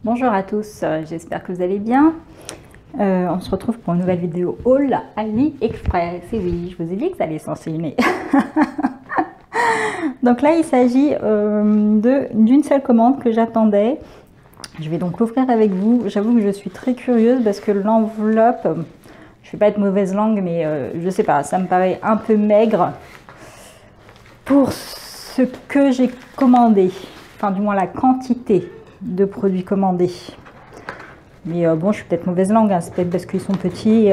Bonjour à tous, j'espère que vous allez bien. On se retrouve pour une nouvelle vidéo haul AliExpress. Et oui, je vous ai dit que ça allait s'enchaîner. Donc là, il s'agit d'une seule commande que j'attendais. Je vais donc l'ouvrir avec vous. J'avoue que je suis très curieuse parce que l'enveloppe, je ne vais pas être mauvaise langue, mais je sais pas, ça me paraît un peu maigre pour ce que j'ai commandé. Enfin, du moins la quantité de produits commandés. Mais bon, je suis peut-être mauvaise langue, hein, c'est peut-être parce qu'ils sont petits.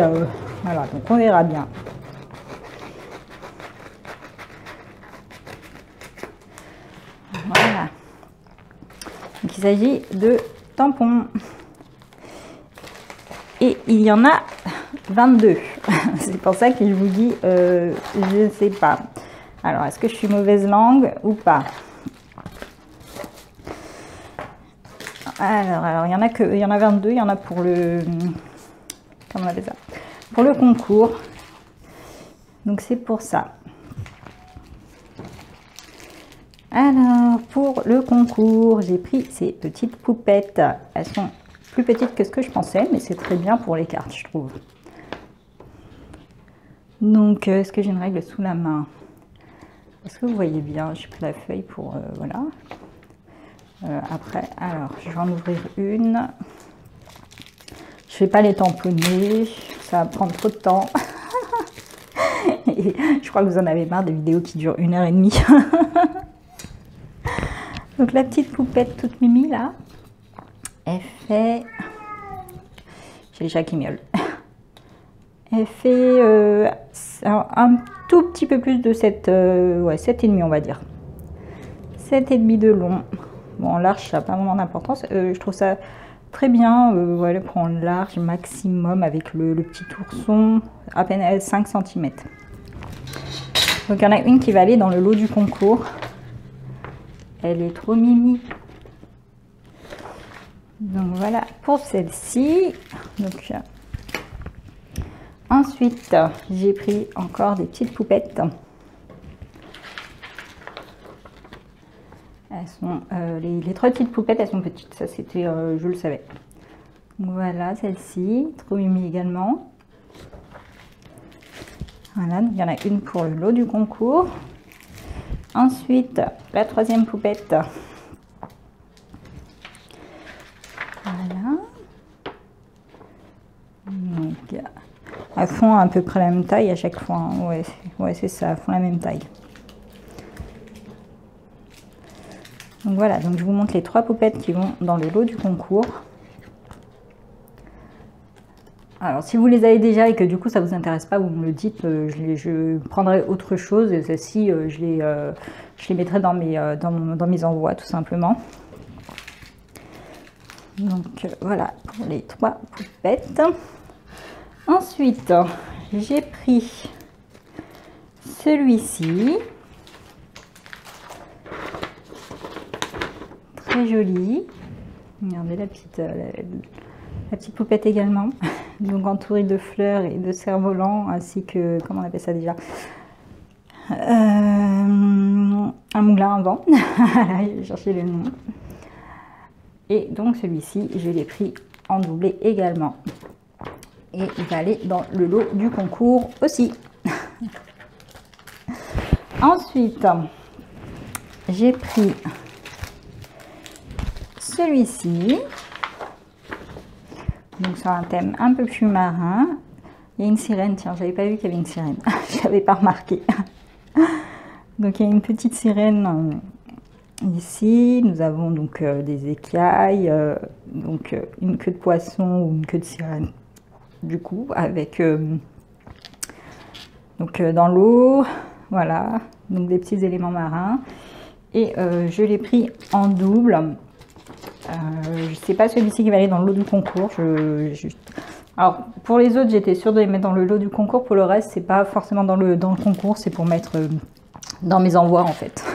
Voilà, donc on verra bien. Voilà. Donc il s'agit de tampons. Et il y en a 22. C'est pour ça que je vous dis, je ne sais pas. Alors, est-ce que je suis mauvaise langue ou pas? Alors, il y en a 22, il y en a pour le, comment on appelle ça, pour le concours. Donc c'est pour ça. Alors, pour le concours, j'ai pris ces petites poupettes. Elles sont plus petites que ce que je pensais, mais c'est très bien pour les cartes, je trouve. Donc, est-ce que j'ai une règle sous la main? Est-ce que vous voyez bien? J'ai pris la feuille pour, voilà. Après, alors, je vais en ouvrir une. Je ne vais pas les tamponner, ça va prendre trop de temps. Et je crois que vous en avez marre des vidéos qui durent 1h30. Donc la petite poupette toute mimi là, elle fait... J'ai les chats qui miaulent. Elle fait un tout petit peu plus de 7, ouais, 7,5 on va dire. 7,5 de long. Bon, large, ça n'a pas vraiment d'importance. Je trouve ça très bien. Voilà, elle prend large maximum avec le petit ourson, à peine 5 cm. Donc, il y en a une qui va aller dans le lot du concours. Elle est trop mimi. Donc, voilà pour celle-ci. Donc, ensuite, j'ai pris encore des petites poupettes. Elles sont, les 3 petites poupettes, elles sont petites. Ça, c'était, je le savais. Donc, voilà, celle-ci, trop mimi également. Voilà, donc il y en a une pour le lot du concours. Ensuite, la 3e poupette. Voilà. Donc, elles font à peu près la même taille à chaque fois. Hein. Ouais, c'est ça, elles font la même taille. Donc voilà, donc je vous montre les 3 poupettes qui vont dans le lot du concours. Alors si vous les avez déjà et que du coup ça vous intéresse pas, vous me le dites, je prendrai autre chose et celle-ci je les mettrai dans mes envois tout simplement. Donc voilà pour les 3 poupettes. Ensuite j'ai pris celui-ci. Très jolie. Regardez la petite poupette également. Donc entourée de fleurs et de cerfs-volants ainsi que, comment on appelle ça déjà, un moulin à vent. J'ai cherché le nom. Et donc celui-ci, je l'ai pris en doublé également. Et il va aller dans le lot du concours aussi. Ensuite, j'ai pris celui-ci, donc sur un thème un peu plus marin. Il y a une sirène, tiens, j'avais pas vu qu'il y avait une sirène, j'avais pas remarqué. Donc il y a une petite sirène ici. Nous avons donc des écailles, donc une queue de poisson ou une queue de sirène, du coup, avec donc dans l'eau, voilà, donc des petits éléments marins. Et je l'ai pris en double. Je sais pas celui-ci qui va aller dans le lot du concours. Alors pour les autres, j'étais sûre de les mettre dans le lot du concours. Pour le reste, c'est pas forcément dans le concours, c'est pour mettre dans mes envois en fait.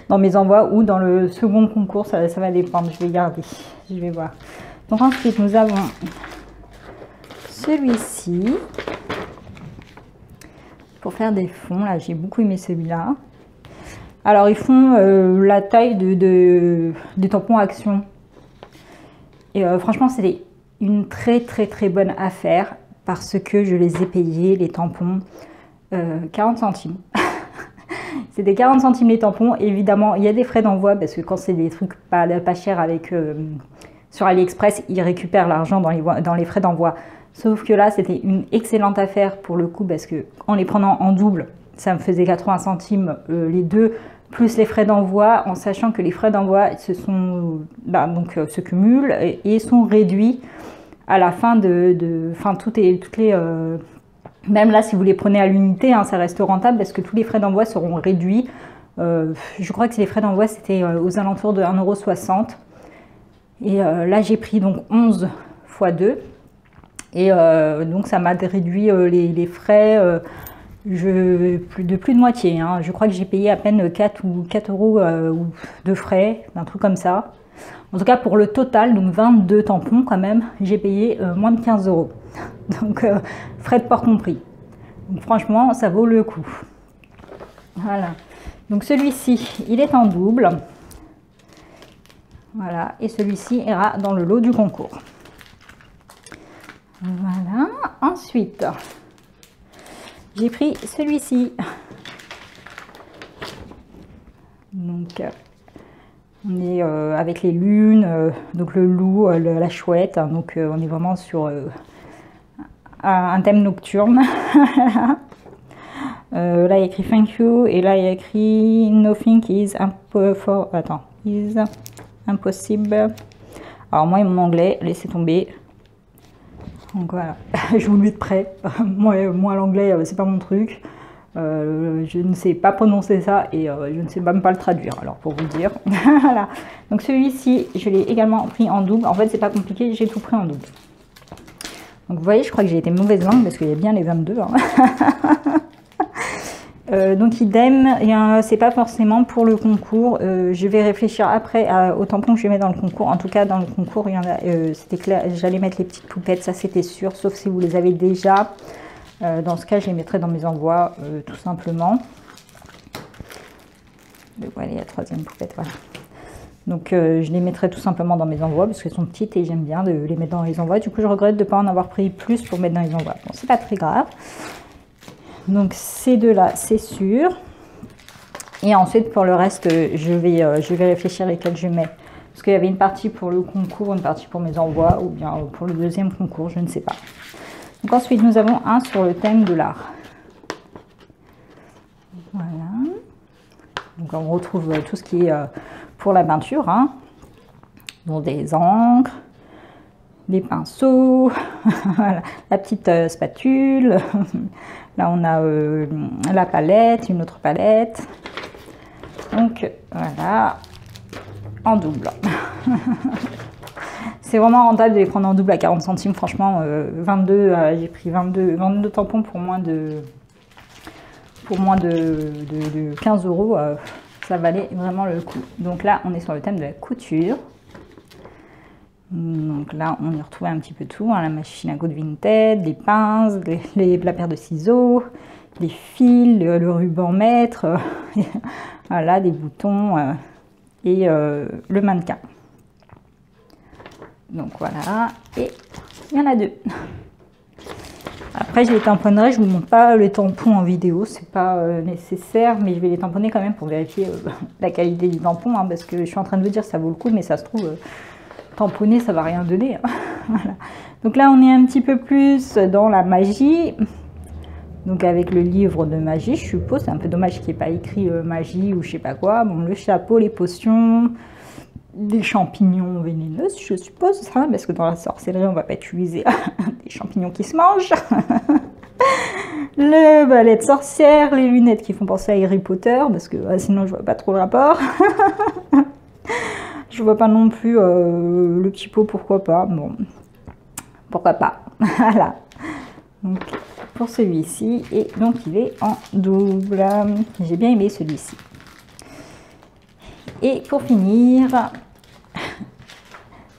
Dans mes envois ou dans le second concours, ça va dépendre. Je vais garder, je vais voir. Donc ensuite, nous avons celui-ci pour faire des fonds. Là, j'ai beaucoup aimé celui-là. Alors ils font la taille des tampons Action. Et franchement, c'était une très bonne affaire parce que je les ai payés, les tampons, 40 centimes. C'était 40 centimes les tampons. Évidemment, il y a des frais d'envoi parce que quand c'est des trucs pas chers avec, sur AliExpress, ils récupèrent l'argent dans les frais d'envoi. Sauf que là, c'était une excellente affaire pour le coup parce que en les prenant en double, ça me faisait 80 centimes les deux, plus les frais d'envoi, en sachant que les frais d'envoi se cumulent et sont réduits à la fin toutes les même là, si vous les prenez à l'unité, hein, ça reste rentable parce que tous les frais d'envoi seront réduits. Je crois que les frais d'envoi, c'était aux alentours de 1,60 €. Et là, j'ai pris donc 11 x 2. Et donc, ça m'a réduit les frais de plus de moitié. Hein. Je crois que j'ai payé à peine 4 € de frais, un truc comme ça. En tout cas, pour le total, donc 22 tampons quand même, j'ai payé moins de 15 €. Donc, frais de port compris. Donc, franchement, ça vaut le coup. Voilà. Donc, celui-ci, il est en double. Voilà. Et celui-ci ira dans le lot du concours. Voilà. Ensuite, j'ai pris celui-ci. Donc, on est avec les lunes, donc le loup, la chouette. Hein, donc, on est vraiment sur un thème nocturne. Là, il y a écrit thank you et là, il y a écrit nothing is impossible. Alors, moi, mon anglais, laissez tomber. Donc voilà, je vous le mets de près. Moi l'anglais, c'est pas mon truc. Je ne sais pas prononcer ça et je ne sais même pas le traduire, alors pour vous dire. Voilà. Donc celui-ci, je l'ai également pris en double. En fait, c'est pas compliqué, j'ai tout pris en double. Donc vous voyez, je crois que j'ai été mauvaise langue parce qu'il y a bien les 22. Hein. Donc idem, c'est pas forcément pour le concours. Je vais réfléchir après aux tampons que je vais mettre dans le concours. En tout cas, dans le concours, il y en a, c'était clair, j'allais mettre les petites poupettes, ça c'était sûr, sauf si vous les avez déjà. Dans ce cas, je les mettrai dans mes envois, tout simplement. Voilà, la troisième poupette, voilà. Donc je les mettrai tout simplement dans mes envois parce qu'elles sont petites et j'aime bien de les mettre dans les envois. Du coup, je regrette de ne pas en avoir pris plus pour mettre dans les envois. Bon, c'est pas très grave. Donc ces deux-là, c'est sûr. Et ensuite, pour le reste, je vais réfléchir lesquels je mets. Parce qu'il y avait une partie pour le concours, une partie pour mes envois, ou bien pour le deuxième concours, je ne sais pas. Donc ensuite, nous avons un sur le thème de l'art. Voilà. Donc on retrouve tout ce qui est pour la peinture. Hein. Donc des encres, des pinceaux, voilà. La petite spatule. Là, on a la palette, une autre palette. Donc, voilà, en double. C'est vraiment rentable de les prendre en double à 40 centimes. Franchement, 22, j'ai pris 22 tampons pour moins de 15 €. Ça valait vraiment le coup. Donc là, on est sur le thème de la couture. Donc là, on y retrouve un petit peu tout, hein, la machine à coudre Vinted, les pinces, la paire de ciseaux, les fils, le ruban maître, voilà, des boutons et le mannequin. Donc voilà, et il y en a deux. Après, je les tamponnerai, je ne vous montre pas les tampons en vidéo, c'est pas nécessaire, mais je vais les tamponner quand même pour vérifier la qualité du tampon, hein, parce que je suis en train de vous dire ça vaut le coup, mais ça se trouve... tamponner, ça va rien donner. Voilà. Donc là, on est un petit peu plus dans la magie. Donc avec le livre de magie, je suppose. C'est un peu dommage qu'il n'y ait pas écrit magie ou je sais pas quoi. Bon, le chapeau, les potions, des champignons vénéneux, je suppose. Ça, parce que dans la sorcellerie, on va pas utiliser des champignons qui se mangent. Le balai de sorcière, les lunettes qui font penser à Harry Potter, parce que sinon, je vois pas trop le rapport. Je vois pas non plus le petit pot, pourquoi pas. Bon, pourquoi pas. Voilà. Donc, pour celui-ci, et donc il est en double. J'ai bien aimé celui-ci. Et pour finir,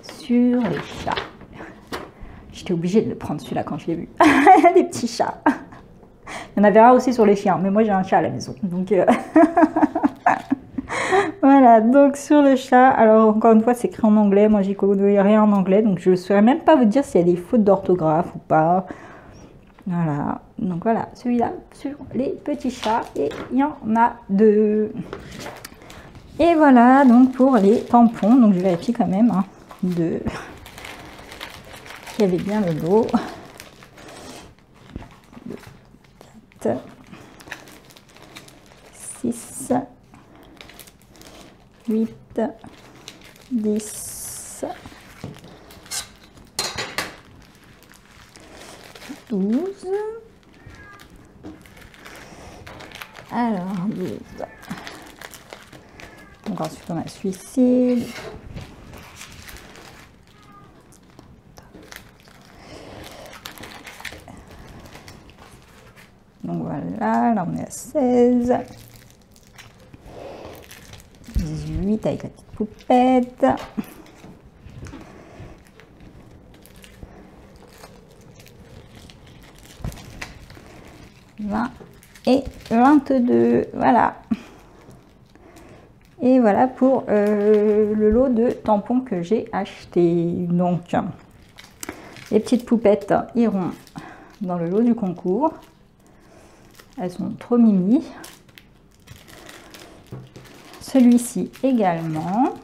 sur les chats. J'étais obligée de le prendre celui-là quand je l'ai vu. Des petits chats. Il y en avait un aussi sur les chiens, mais moi j'ai un chat à la maison. Donc, voilà. Voilà, donc sur le chat, alors encore une fois c'est écrit en anglais, moi j'y connais rien en anglais, donc je ne saurais même pas vous dire s'il y a des fautes d'orthographe ou pas. Voilà, donc voilà, celui-là sur les petits chats, et il y en a 2. Et voilà, donc pour les tampons, donc je vérifie quand même, hein, qu'il y avait bien le lot. 4, 6, 8, 10, 12. Alors, 12. Donc ensuite on a celui-ci. Donc voilà, là on est à 16. 18 avec la petite poupette. 20 et 22. Voilà. Et voilà pour le lot de tampons que j'ai acheté. Donc, les petites poupettes iront dans le lot du concours. Elles sont trop mimi. Celui-ci également.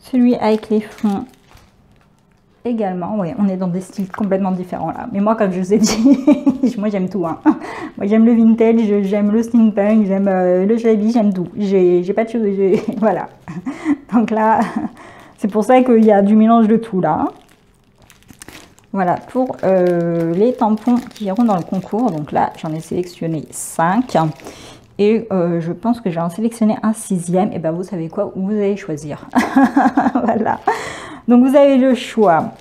Celui avec les fonds également. Oui, on est dans des styles complètement différents là. Mais moi, comme je vous ai dit, moi j'aime tout. Hein. Moi j'aime le vintage, j'aime le steampunk, j'aime le shabby, j'aime tout. J'ai pas de choses. Voilà. Donc là, c'est pour ça qu'il y a du mélange de tout là. Voilà pour les tampons qui iront dans le concours. Donc là, j'en ai sélectionné 5. Et je pense que j'ai en sélectionné un 6e. Et ben vous savez quoi, vous allez choisir. Voilà. Donc vous avez le choix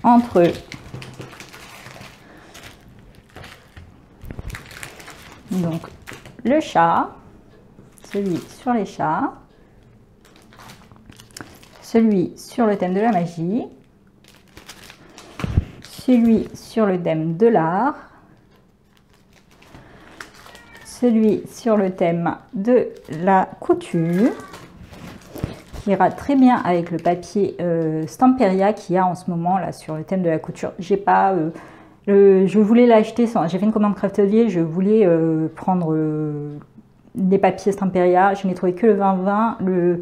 entre donc le chat, celui sur les chats, celui sur le thème de la magie, celui sur le thème de l'art, celui sur le thème de la couture, qui ira très bien avec le papier Stamperia qu'il y a en ce moment là sur le thème de la couture. J'ai pas, je voulais l'acheter, j'ai fait une commande Craftelier, je voulais prendre des papiers Stamperia, je n'ai trouvé que le 20-20,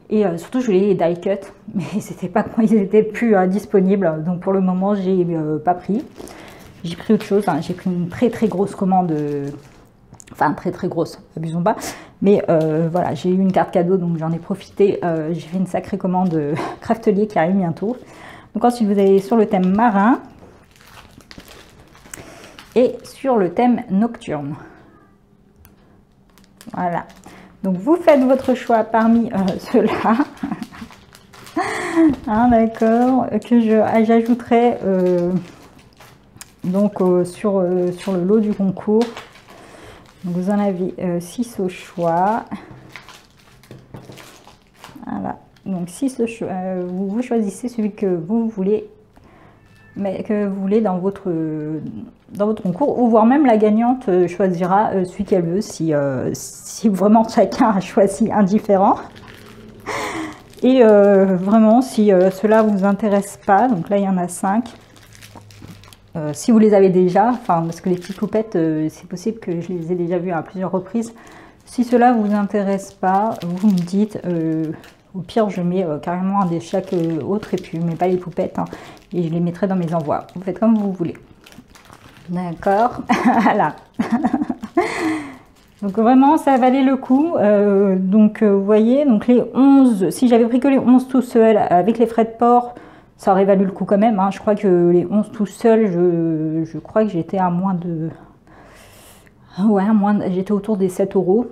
et surtout je voulais les die cut, mais c'était pas, ils étaient plus disponibles, donc pour le moment j'ai pas pris. J'ai pris autre chose, hein. J'ai pris une très grosse commande. Enfin, très grosse, abusons pas. Mais voilà, j'ai eu une carte cadeau, donc j'en ai profité. J'ai fait une sacrée commande Craftelier qui arrive bientôt. Donc ensuite, vous allez sur le thème marin et sur le thème nocturne. Voilà. Donc vous faites votre choix parmi ceux-là. Hein, d'accord. Que j'ajouterai donc sur le lot du concours. Donc vous en avez 6 au choix. Voilà. Donc 6 au choix. Vous choisissez celui que vous voulez, dans votre concours, ou voire même la gagnante choisira celui qu'elle veut, si vraiment chacun a choisi un différent. Et vraiment, si cela vous intéresse pas, donc là il y en a 5. Si vous les avez déjà, enfin parce que les petites poupettes, c'est possible que je les ai déjà vues à plusieurs reprises. Si cela vous intéresse pas, vous me dites. Au pire, je mets carrément un de chaque autre, et puis je mets pas les poupettes, hein, et je les mettrai dans mes envois. Vous faites comme vous voulez. D'accord. Voilà. Donc vraiment, ça valait le coup. Donc vous voyez, donc les 11, si j'avais pris que les 11 tout seul avec les frais de port, ça aurait valu le coup quand même. Hein. Je crois que les 11 tout seul, je crois que j'étais à moins de... Ouais, j'étais autour des 7 €.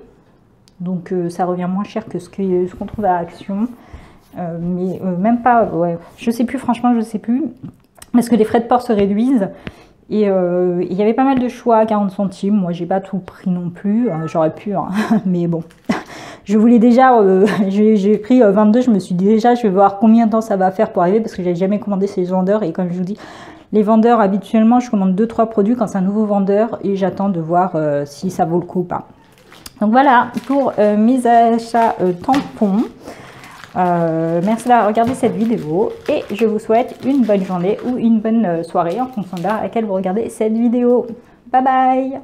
Donc ça revient moins cher que ce qu'on trouve à Action. Mais même pas, ouais, je sais plus, franchement, je sais plus. Parce que les frais de port se réduisent. Et il y avait pas mal de choix à 40 centimes. Moi, j'ai pas tout pris non plus. J'aurais pu, hein. Mais bon. Je voulais déjà, j'ai pris 22, je me suis dit déjà, je vais voir combien de temps ça va faire pour arriver, parce que j'ai jamais commandé ces vendeurs, et comme je vous dis, Les vendeurs, habituellement, je commande 2-3 produits quand c'est un nouveau vendeur et j'attends de voir si ça vaut le coup ou pas. Donc voilà pour mes achats tampons. Merci d'avoir regardé cette vidéo et je vous souhaite une bonne journée ou une bonne soirée en fonction de l'heure à laquelle vous regardez cette vidéo. Bye bye!